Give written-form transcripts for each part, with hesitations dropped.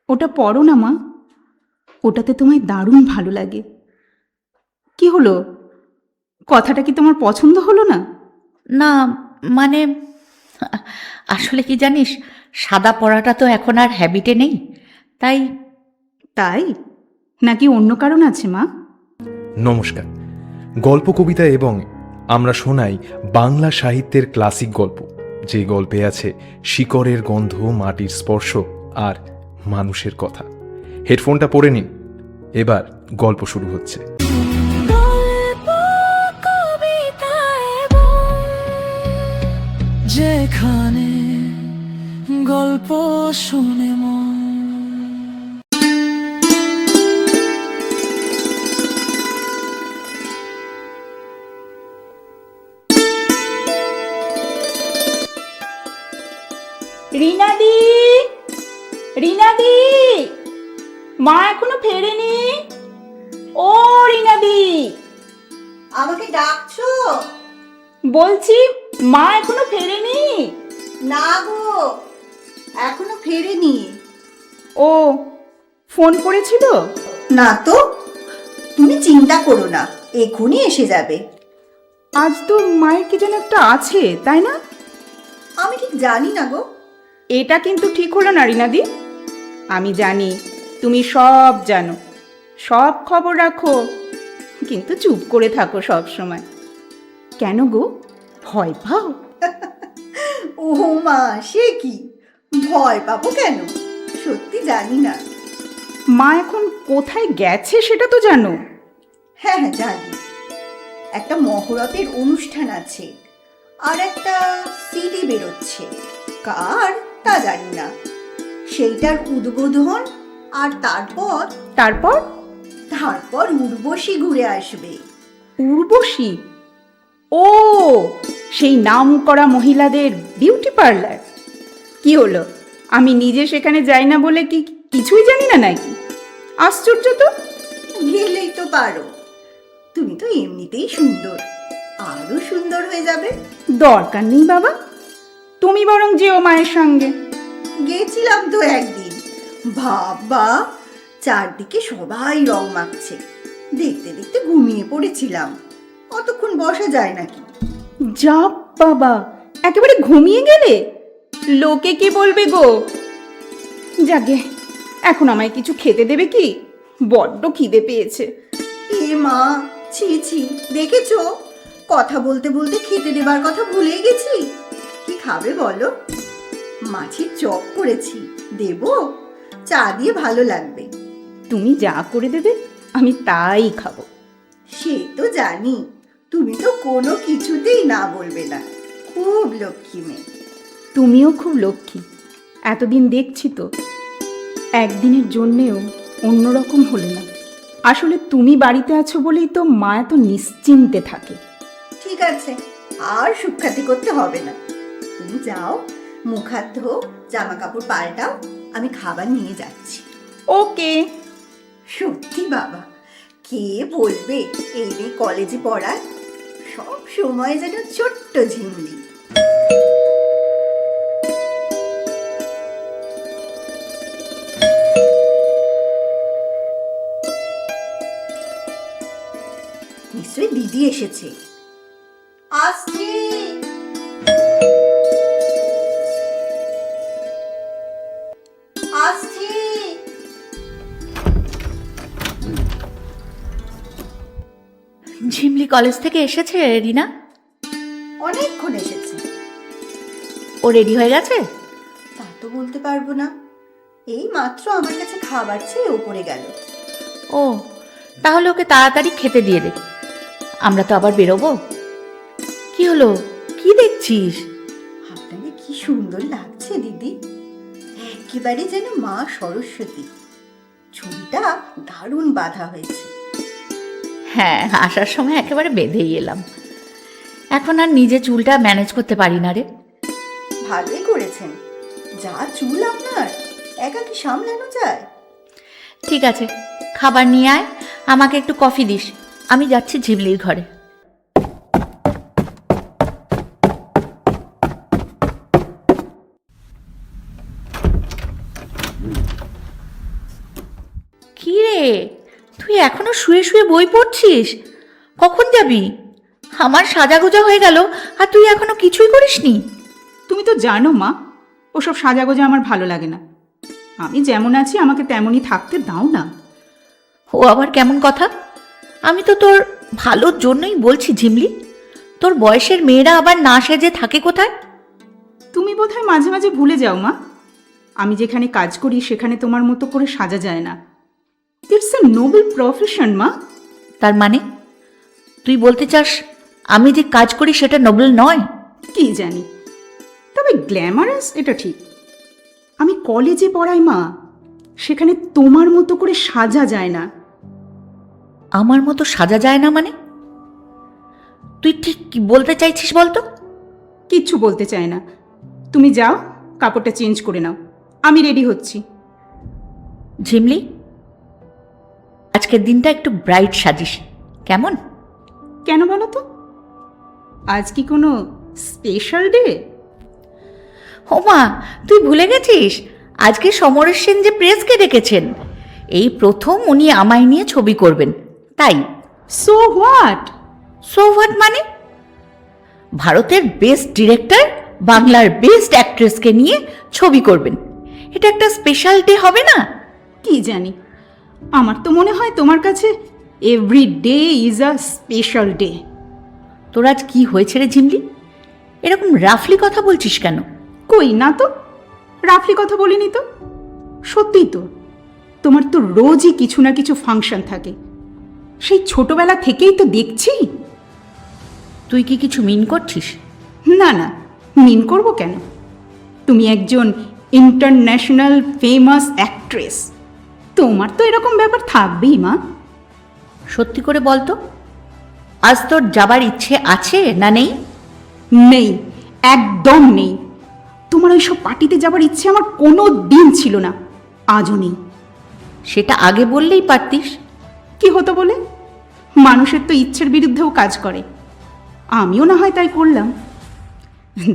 ওটা পড়ো না মা, ওটাতে তোমায় দারুণ ভালো লাগে। কি হলো, কথাটা কি তোমার পছন্দ হলো না? না, মানে আসলে কি জানিস, সাদা পড়াটা তো এখন আর হ্যাবিটে নেই, তাই। তাই নাকি অন্য কারণ আছে মা? নমস্কার। গল্প কবিতা এবং আমরা শোনাই বাংলা সাহিত্যের ক্লাসিক গল্প, যে গল্পে আছে শিকড়ের গন্ধ, মাটির স্পর্শ আর মানুষের কথা। হেডফোনটা পরে নিন, এবার গল্প শুরু হচ্ছে। যেখানে গল্প শুনে মন। রিনাদি, রিনাদি, মা এখনো ফেরেনি। ও রিনাদি, আমাকে ডাকছো? বলছি মা এখনো ফেরেনি। না গো, এখনো ফেরেনি। ও ফোন করেছিল? না তো, তুমি চিন্তা করো না, এক্ষুনি এসে যাবে। আজ তো মায়ের কি যেন একটা আছে, তাই না? আমি ঠিক জানি না গো। এটা কিন্তু ঠিক হলো না রিনাদি। আমি জানি তুমি সব জানো, সব খবর রাখো, কিন্তু চুপ করে থাকো সব সময়। কেন গো, ভয় পাও? ও মা, সে কি, ভয় পাবো কেন? সত্যি জানি না। মা এখন কোথায় গেছে সেটা তো জানো? হ্যাঁ হ্যাঁ জানি, একটা মহরতের অনুষ্ঠান আছে, আর একটা সিডি বেরোচ্ছে, কার তা জানি না। সেইটার উদ্বোধন, আর তারপর তারপর? তারপর উর্বশী ঘুরে আসবে। উর্বশী? ও, সেই নামকরা মহিলাদের বিউটি পার্লার। কি হলো, আমি নিজে সেখানে যাই না বলে কি কিছুই জানি না নাকি? আশ্চর্য তো। গেলেই তো পারো, তুমি তো এমনিতেই সুন্দর, আরো সুন্দর হয়ে যাবে। দরকার নেই বাবা, তুমি বরং যেও মায়ের সঙ্গে। গেছিলাম তো একদিন, বাবা, চারদিকে সবাই রং মাখছে, দেখতে দেখতে ঘুমিয়ে পড়েছিলাম। অতক্ষণ বসা যায় নাকি? যা বাবা, একেবারে ঘুমিয়ে গেলে? লোকে কি বলবে গো? যাকে, এখন আমায় কিছু খেতে দেবে কি? বড্ড খিদে পেয়েছে। এ মা, ছি ছি, দেখেছো, কথা বলতে বলতে খেতে দেবার কথা ভুলে গেছি। কি খাবে বলো? মাছের চপ করেছি, দেবো? চা দিয়ে ভালো লাগবে। তুমি যা করে দেবে আমি তাই খাবো। সে তো জানি, তুমি তো কোনো কিছুতেই না বলবে না, খুব লক্ষ্মী মেয়ে। তুমিও খুব লক্ষ্মী, এতদিন দেখছি তো। একদিনের জন্যেও অন্যরকম হলে না। আসলে তুমি বাড়িতে আছো বলেই তো মা এত নিশ্চিন্তে থাকে। ঠিক আছে, আর সুখ্যাতি করতে হবে না। তুমি যাও, মুখ হাত ধো, জামা কাপড় পাল্টাও, আমি খাবার নিয়ে যাচ্ছি। ওকে। সত্যি বাবা, কে বলবে এই মেয়ে কলেজে পড়ায়, সব সময় যেন ছোট্ট ঝিমলি। নিশ্চয়ই দিদি এসেছে। আসছি। আসছি। ঝিমলি কলেজ থেকে এসেছে রিনা? অনেকক্ষণ এসেছে। ও রেডি হয়ে গেছে? তা তো বলতে পারবো না, এই মাত্র আমার কাছে খাবার চেয়ে ওপরে গেল। ও, তাহলে ওকে তাড়াতাড়ি খেতে দিয়ে দে, আমরা তো আবার বেরোবো। কি হলো, কি দেখছিস? আপনাকে কি সুন্দর লাগছে দিদি, একেবারে যেন মা সরস্বতী। চুলটা দারুণ বাঁধা হয়েছে। হ্যাঁ, আসার সময় একেবারে বেঁধেই এলাম, এখন আর নিজে চুলটা ম্যানেজ করতে পারি না রে। ভালোই করেছেন, যা চুল আপনার, একা কি সামলানো যায়? ঠিক আছে, খাবার নিয়ে আয়, আমাকে একটু কফি দিস, আমি যাচ্ছি ঝিমলির ঘরে। কি রে, তুই এখনো শুয়ে শুয়ে বই পড়ছিস? কখন যাবি? আমার সাজাগোজা হয়ে গেল আর তুই এখনো কিছুই করিসনি। তুমি তো জানো মা, ওসব সাজাগোজা আমার ভালো লাগে না। আমি যেমন আছি আমাকে তেমনই থাকতে দাও না। ও আবার কেমন কথা? আমি তো তোর ভালোর জন্যই বলছি ঝিমলি। তোর বয়সের মেয়েরা আবার না সেজে থাকে কোথায়? তুমি বোধহয় মাঝে মাঝে ভুলে যাও মা, আমি যেখানে কাজ করি সেখানে তোমার মতো করে সাজা যায় না। ইটস এ নোবেল প্রফেশন মা। তার মানে তুই বলতে চাস আমি যে কাজ করি সেটা নোবেল নয়? কি জানি, তবে গ্ল্যামারাস এটা ঠিক। আমি কলেজে পড়াই মা, সেখানে তোমার মতো করে সাজা যায় না। আমার মতো সাজা যায় না মানে? তুই ঠিক কি বলতে চাইছিস বলতো? কিচ্ছু বলতে চাই না, তুমি যাও কাপড়টা চেঞ্জ করে নাও, আমি রেডি হচ্ছি। ঝিমলি, আজকের দিনটা একটু ব্রাইট সাজিস কেমন? কেন বলো তো, আজ কি কোনো স্পেশাল ডে? ও মা, তুই ভুলে গেছিস আজকে সমরেশ সেন যে প্রেসকে ডেকেছেন। এই প্রথম উনি আমায় নিয়ে ছবি করবেন, তাই। So what? সো হোয়াট মানে? ভারতের বেস্ট ডিরেক্টর বাংলার বেস্ট অ্যাক্ট্রেসকে নিয়ে ছবি করবেন, এটা একটা স্পেশাল ডে হবে না? কি জানি, আমার তো মনে হয় তোমার কাছে every day is a special day. তোর আজ কি হয়েছে রে ঝিমলি? এরকম রাফলি কথা বলছিস কেন? কই না তো, রাফলি কথা বলিনি তো। সত্যিই তো, তোমার তো রোজই কিছু না কিছু ফাংশন থাকে, সেই ছোটবেলা থেকেই তো দেখছি। তুই কি কিছু মিন করছিস? না না, মিন করব কেন? তুমি একজন ইন্টারন্যাশনাল ফেমাস অ্যাক্ট্রেস, তোমার তো এরকম ব্যাপার থাকবেই মা। সত্যি করে বলতো, আজ তোর যাবার ইচ্ছে আছে না নেই? নেই, একদম নেই। তোমার ওইসব পার্টিতে যাবার ইচ্ছে আমার কোনো দিন ছিল না, আজও নেই। সেটা আগে বললেই পারতিস। কি হতো বলে? মানুষের তো ইচ্ছের বিরুদ্ধেও কাজ করে, আমিও না হয় তাই করলাম।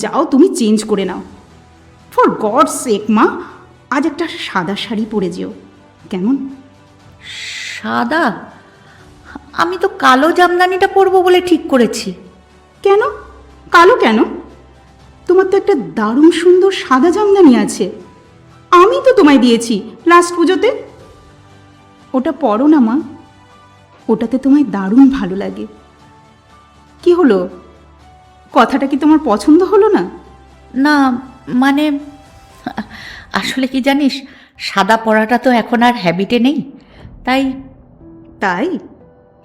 যাও তুমি চেঞ্জ করে নাও, ফর গড সেক মা, আজ একটা সাদা শাড়ি পরে যেও কেমন? সাদা? আমি তো কালো জামদানিটা পরবো বলে ঠিক করেছি। কেন কালো কেন? তোমার তো একটা দারুণ সুন্দর সাদা জামদানি আছে, আমি তো তোমায় দিয়েছি লাস্ট পুজোতে। ওটা পরো না মা, ওটাতে তোমায় দারুণ ভালো লাগে। কি হলো, কথাটা কি তোমার পছন্দ হলো না? না মানে, আসলে কি জানিস, সাদা পরাটা তো এখন আর হ্যাবিটে নেই, তাই। তাই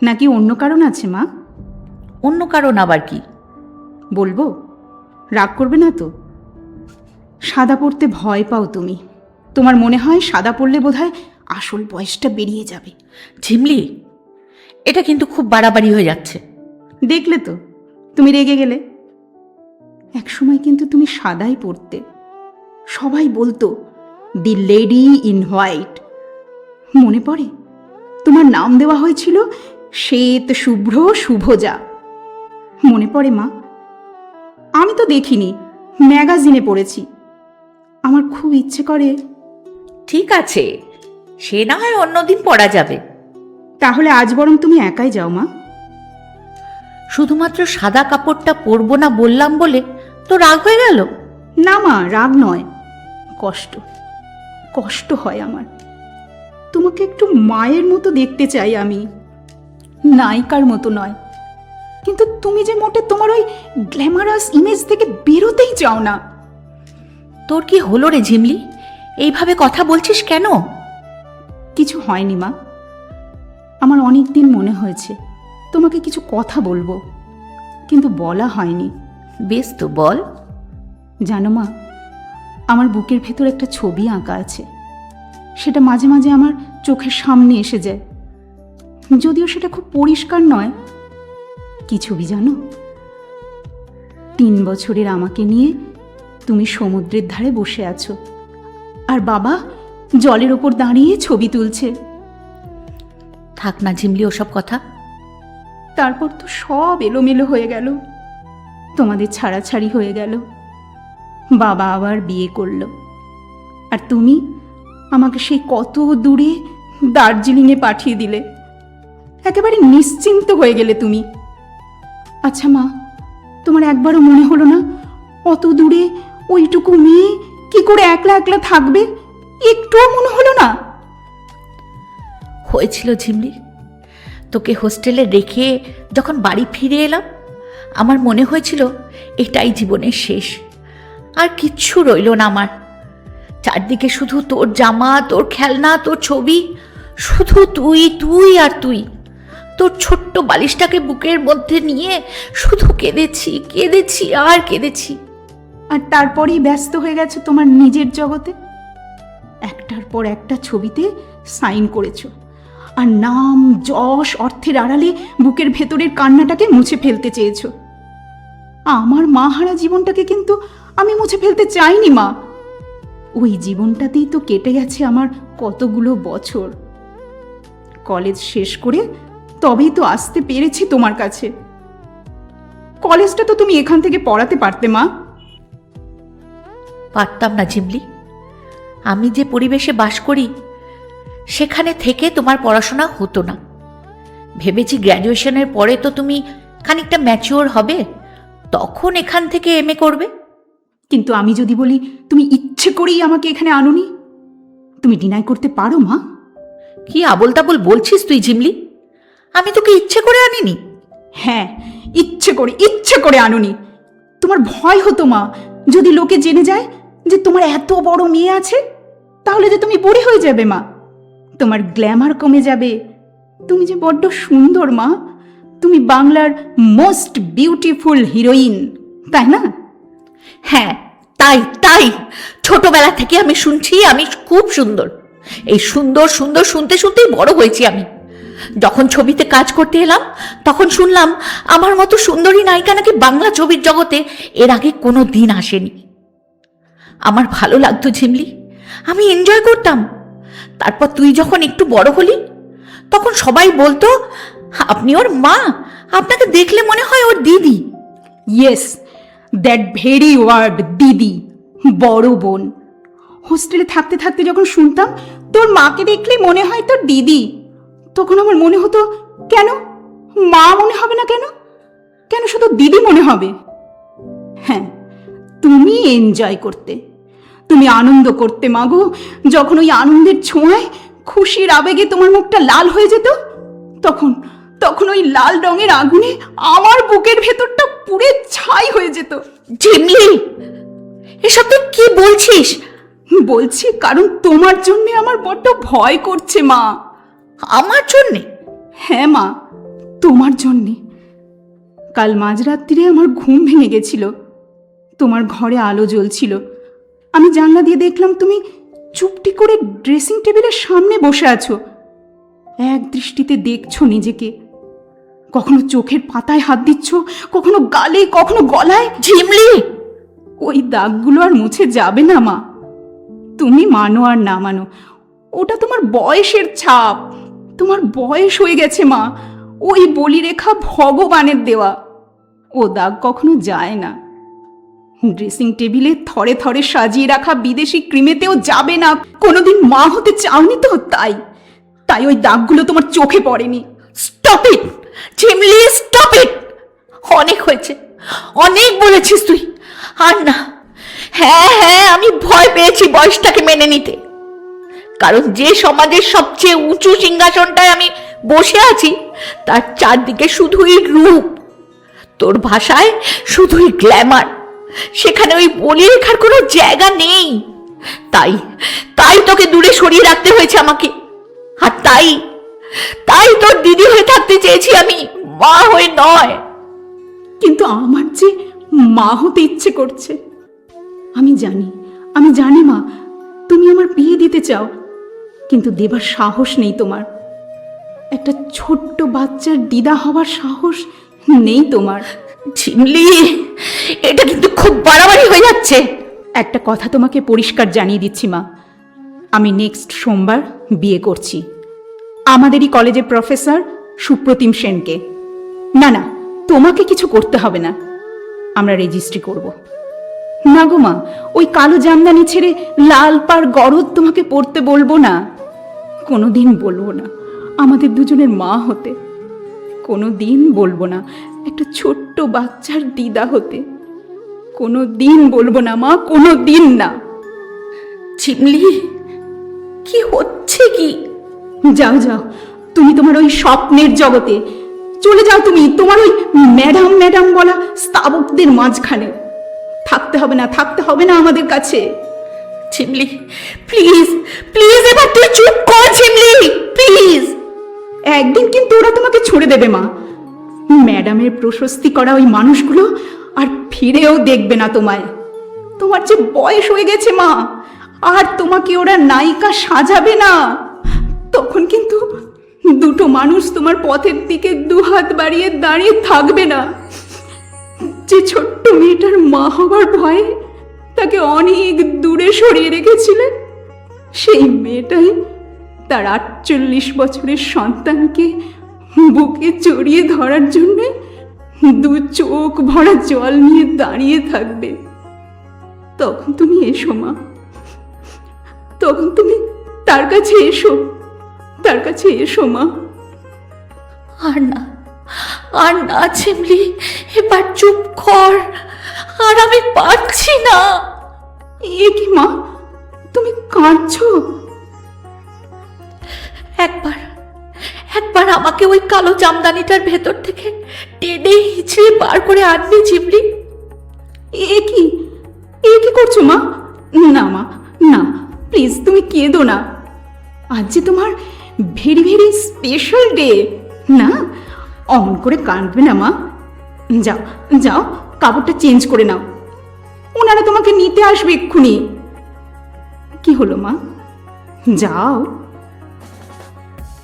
নাকি অন্য কারণ আছে মা? অন্য কারণ আবার কি? বলবো, রাগ করবে না তো? সাদা পরতে ভয় পাও তুমি, তোমার মনে হয় সাদা পরলে বোধহয় আসল বয়সটা বেরিয়ে যাবে। ঝিমলি, এটা কিন্তু খুব বাড়াবাড়ি হয়ে যাচ্ছে। দেখলে তো, তুমি রেগে গেলে। একসময় কিন্তু তুমি সাদাই পরতে, সবাই বলতো দি লেডি ইন হোয়াইট। মনে পড়ে? তোমার নাম দেওয়া হয়েছিল শ্বেত শুভ্র শুভজা, মনে পড়ে মা? আমি তো দেখিনি, ম্যাগাজিনে পড়েছি। আমার খুব ইচ্ছে করে। ঠিক আছে, সে না হয় অন্যদিন পড়া যাবে। তাহলে আজ বরং তুমি একাই যাও মা। শুধুমাত্র সাদা কাপড়টা পরবো না বললাম বলে তো রাগ হয়ে গেল? না মা, রাগ নয়, কষ্ট, কষ্ট হয় আমার। তোমাকে একটু মায়ের মতো দেখতে চাই আমি, নায়িকার মতো নয়। কিন্তু তুমি যে মোটে তোমার ওই গ্ল্যামারাস ইমেজ থেকে বেরোতেই চাও না। তোর কি হলো রে ঝিমলি, এইভাবে কথা বলছিস কেন? কিছু হয়নি মা, আমার অনেক দিন মনে হয়েছে তোমাকে কিছু কথা বলবো, কিন্তু বলা হয়নি। বেশ তো বল। জানো মা, আমার বুকের ভেতর একটা ছবি আঁকা আছে, সেটা মাঝে মাঝে আমার চোখের সামনে এসে যায়, যদিও সেটা খুব পরিষ্কার নয়। কি ছবি জানো? 3 বছরের আমাকে নিয়ে তুমি সমুদ্রের ধারে বসে আছো, আর বাবা জলের ওপর দাঁড়িয়ে ছবি তুলছে। থাক না ঝিমলি ওসব কথা। তারপর তো সব এলোমেলো হয়ে গেল, তোমাদের ছাড়াছাড়ি হয়ে গেল, বাবা আবার বিয়ে করলো, আর তুমি আমাকে সেই কত দূরে দার্জিলিংয়ে পাঠিয়ে দিলে, একেবারে নিশ্চিন্ত হয়ে গেলে তুমি। আচ্ছা মা, তোমার একবারও মনে হলো না অত দূরে ওইটুকু মেয়ে কি করে একলা একলা থাকবে? একটুও মনে হলো না? হয়েছিল ঝিমলি, তোকে হোস্টেলে রেখে যখন বাড়ি ফিরে এলাম আমার মনে হয়েছিল এটাই জীবনের শেষ, আর কিচ্ছু রইল না আমার। চারদিকে শুধু তোর জামা, তোর খেলনা, তোর ছবি, শুধু তুই তুই আর তুই। তোর ছোট্ট বালিশটাকে বুকের মধ্যে নিয়ে শুধু কেঁদেছি কেঁদেছি আর কেঁদেছি। আর তারপরেই ব্যস্ত হয়ে গেছো তোমার নিজের জগতে। একটার পর একটা ছবিতে সাইন করেছো, আর নাম যশ অর্থের আড়ালে বুকের ভেতরের কান্নাটাকে মুছে ফেলতে চেয়েছো। আমার মাহারা জীবনটাকে কিন্তু আমি মুছে ফেলতে চাইনি মা। ওই জীবনটাতেই তো কেটে গেছে আমার কতগুলো বছর। কলেজ শেষ করে তবেই তো আসতে পেরেছি তোমার কাছে। কলেজটা তো তুমি এখান থেকে পড়াতে পারতে মা। পারতাম না ঝিমলি, আমি যে পরিবেশে বাস করি সেখানে থেকে তোমার পড়াশোনা হতো না। ভেবেছি গ্র্যাজুয়েশনের পরে তো তুমি খানিকটা ম্যাচিওর হবে, তখন এখান থেকে এমএ করবে। কিন্তু আমি যদি বলি তুমি ইচ্ছে করেই আমাকে এখানে আনোনি, তুমি ডিনাই করতে পারো মা? কি আবোল তাবোল বলছিস তুই ঝিমলি? আমি তোকে ইচ্ছে করে আনিনি। হ্যাঁ, ইচ্ছে করে আনোনি। তোমার ভয় হতো মা, যদি লোকে জেনে যায় যে তোমার এত বড় মেয়ে আছে, তাহলে যে তুমি বুড়ি হয়ে যাবে মা, তোমার গ্ল্যামার কমে যাবে। তুমি যে বড্ড সুন্দর মা, তুমি বাংলার মোস্ট বিউটিফুল হিরোইন, তাই না? হ্যাঁ, তাই তাই ছোটবেলা থেকে আমি শুনছি আমি খুব সুন্দর। এই সুন্দর সুন্দর শুনতে শুনতেই বড় হয়েছি আমি। যখন ছবিতে কাজ করতে এলাম তখন শুনলাম আমার মতো সুন্দরী নায়িকা নাকি বাংলা ছবির জগতে এর আগে কোনো দিন আসেনি। আমার ভালো লাগতো ঝিমলি, আমি এনজয় করতাম। তারপর তুই যখন একটু বড় হলি তখন সবাই বলতো আপনি ওর মা, আপনাকে দেখলে মনে হয় ওর দিদি। ইয়েস, দ্যাট ভেরি ওয়ার্ড, দিদি, বড় বোন। হোস্টেলে থাকতে থাকতে যখন শুনতাম তোর মাকে দেখলে মনে হয় তোর দিদি, তখন আমার মনে হতো কেন মা মনে হবে না? কেন কেন শুধু দিদি মনে হবে? হ্যাঁ, তুমি এনজয় করতে, তুমি আনন্দ করতে মাগো। যখন ওই আনন্দের ছোঁয়ায় খুশির আবেগে তোমার মুখটা লাল হয়ে যেত, তখন তখন ওই লাল রঙের আগুনে আমার বুকের ভেতরটা পুড়ে ছাই হয়ে যেত। ঝিমলি, এসব তুই কি বলছিস? বলছি কারণ তোমার জন্য আমার বড্ড ভয় করছে মা। আমার জন্যে? হ্যাঁ মা, তোমার জন্যে। কাল মাঝরাত্রিরে আমার ঘুম ভেঙে গেছিল, তোমার ঘরে আলো জ্বলছিল। আমি জানলা দিয়ে দেখলাম তুমি চুপটি করে ড্রেসিং টেবিলের সামনে বসে আছো, এক দৃষ্টিতে দেখছো নিজেকে। কখনো চোখের পাতায় হাত দিচ্ছ, কখনো গালে, কখনো গলায়। ঝিমলি, ওই দাগগুলো আর মুছে যাবে না মা, তুমি মানো আর না মানো। ওটা তোমার বয়সের ছাপ, তোমার বয়স হয়ে গেছে মা। ওই বলিরেখা ভগবানের দেওয়া, ও দাগ কখনো যায় না। ড্রেসিং টেবিলে থরে থরে সাজিয়ে রাখা বিদেশি ক্রিমেতেও যাবে না। কোনোদিন মা হতে চাওনি তো, তাই ওই দাগগুলো তোমার চোখে পড়েনি। Stop it Jhimli, stop it. অনেক হয়েছে, অনেক বলেছিস তুই, আর না। হ্যাঁ হ্যাঁ, আমি ভয় পেয়েছি বয়সটাকে মেনে নিতে, কারণ যে সমাজের সবচেয়ে উঁচু সিংহাসনটায় আমি বসে আছি তার চারদিকে শুধুই রূপ, তোর ভাষায় শুধুই গ্ল্যামার। সেখানে ওই বলিরেখার কোনো জায়গা নেই। তাই তাই তোকে দূরে সরিয়ে রাখতে হয়েছে আমাকে। আর তাই তোর দিদি হয়ে থাকতে চেয়েছি আমি, মা হয়ে নয়। কিন্তু আমার যে মা হতে ইচ্ছে করছে। আমি জানি মা, তুমি আমার বিয়ে দিতে চাও, কিন্তু দেবার সাহস নেই তোমার। একটা ছোট্ট বাচ্চার দিদা হওয়ার সাহস নেই তোমার। ঝিমলি, এটা কিন্তু খুব বাড়াবাড়ি হয়ে যাচ্ছে। একটা কথা তোমাকে পরিষ্কার জানিয়ে দিচ্ছি মা, আমি নেক্সট সোমবার বিয়ে করছি আমাদেরই কলেজের প্রফেসর সুপ্রতিম সেনকে। না, তোমাকে কিছু করতে হবে না, আমরা রেজিস্ট্রি করব। না গো মা, ওই কালো জামদানি ছেড়ে লাল পাড় গরদ তোমাকে পরতে বলবো না। কোনো দিন বলবো না আমাদের দুজনের মা হতে, কোনো দিন বলবো না একটা ছোট্ট বাচ্চার দিদা হতে, কোনো দিন বলবো না মা, কোনো দিন না। ঝিমলি, কি হচ্ছে কি? যাও যাও, তুমি তোমার ওই স্বপ্নের জগতে চলে যাও, তুমি তোমার ওই ম্যাডাম ম্যাডাম বলা স্তাবকদের মাঝখানে। থাকতে হবে না, থাকতে হবে না আমাদের কাছে। ঝিমলি প্লিজ, প্লিজ এবার তুই চুপ কর ঝিমলি, প্লিজ। একদিন কিন্তু ওরা তোমাকে ছুড়ে দেবে মা। ম্যাডামের প্রশস্তি করা ওই মানুষগুলো আর ফিরেও দেখবে না তোমায়। তোমার যে বয়স হয়ে গেছে মা, আর তোমাকে ওরা নায়িকা সাজাবে না। তখন কিন্তু দুটো মানুষ তোমার পথের দিকে দুহাত বাড়িয়ে দাঁড়িয়ে থাকবে না। যে ছোট্ট মেয়েটার মা হবার ভয়ে তাকে অনেক দূরে সরিয়ে রেখেছিলে, সেই মেয়েটাই তার 48 বছরের সন্তানকে বুকে জড়িয়ে ধরার জন্য দু চোখ ভরা জল নিয়ে দাঁড়িয়ে থাকবে। তখন তুমি এসো মা, তখন তুমি তার কাছে এসো, তার কাছে এসো মা। আর না, আর না ঝিমলি, এবার চুপ কর, আর আমি পারছি না। এ কি মা, তুমি কাঁদছো? একবার, একবার আমাকে ওই কালো জামদানিটার ভেতর থেকে টেনে হিঁচড়ে বার করে আনবি ঝিমলি? এ কি, এ কি করছো মা? না মা, না, প্লিজ তুমি কেঁদো না। আজ যে তোমার ভেরি ভেরি স্পেশাল ডে, না অমন করে কাঁদবে না মা। যাও যাও, কাপড়টা চেঞ্জ করে নাও, ওনারা তোমাকে নিতে আসবে এক্ষুনি। কি হলো মা, যাও।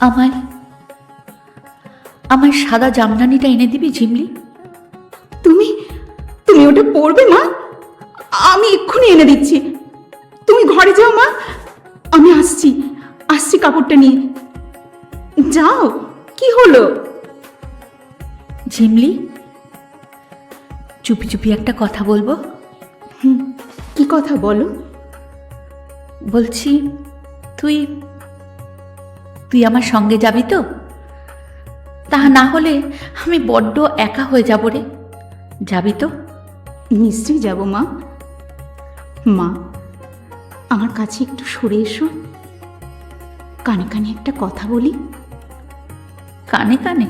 আমায়, আমার সাদা জামদানিটা এনে দিবি ঝিমলি? তুমি তুমি ওটা পরবে মা? আমি এক্ষুনি এনে দিচ্ছি, তুমি ঘরে যাও মা, আমি আসছি, আসছি কাপড়টা নিয়ে। যাও, কি হলো? ঝিমলি, চুপি চুপি একটা কথা বলবো? কি কথা বলো? বলছি, তুই তুই আমার সঙ্গে যাবি তো? তা না হলে আমি বড্ড একা হয়ে যাব রে। যাবি তো? নিশ্চয়ই যাব মা। মা, আমার কাছে একটু সরে এসো, কানে কানে একটা কথা বলি। কানে কানে?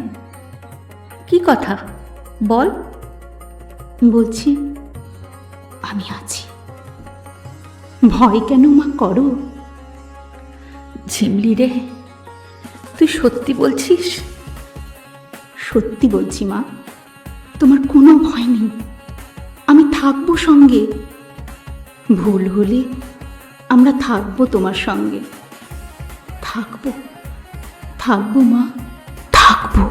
কি কথা বল। বলছি, আমি আছি, ভয় কেন মা করো? ঝিমলি রে, তুই সত্যি বলছিস? সত্যি বলছি মা, তোমার কোনো ভয় নেই, আমি থাকবো সঙ্গে। ভুল হলে আমরা থাকবো তোমার সঙ্গে, থাকবো, থাকবো মা, থাকবো।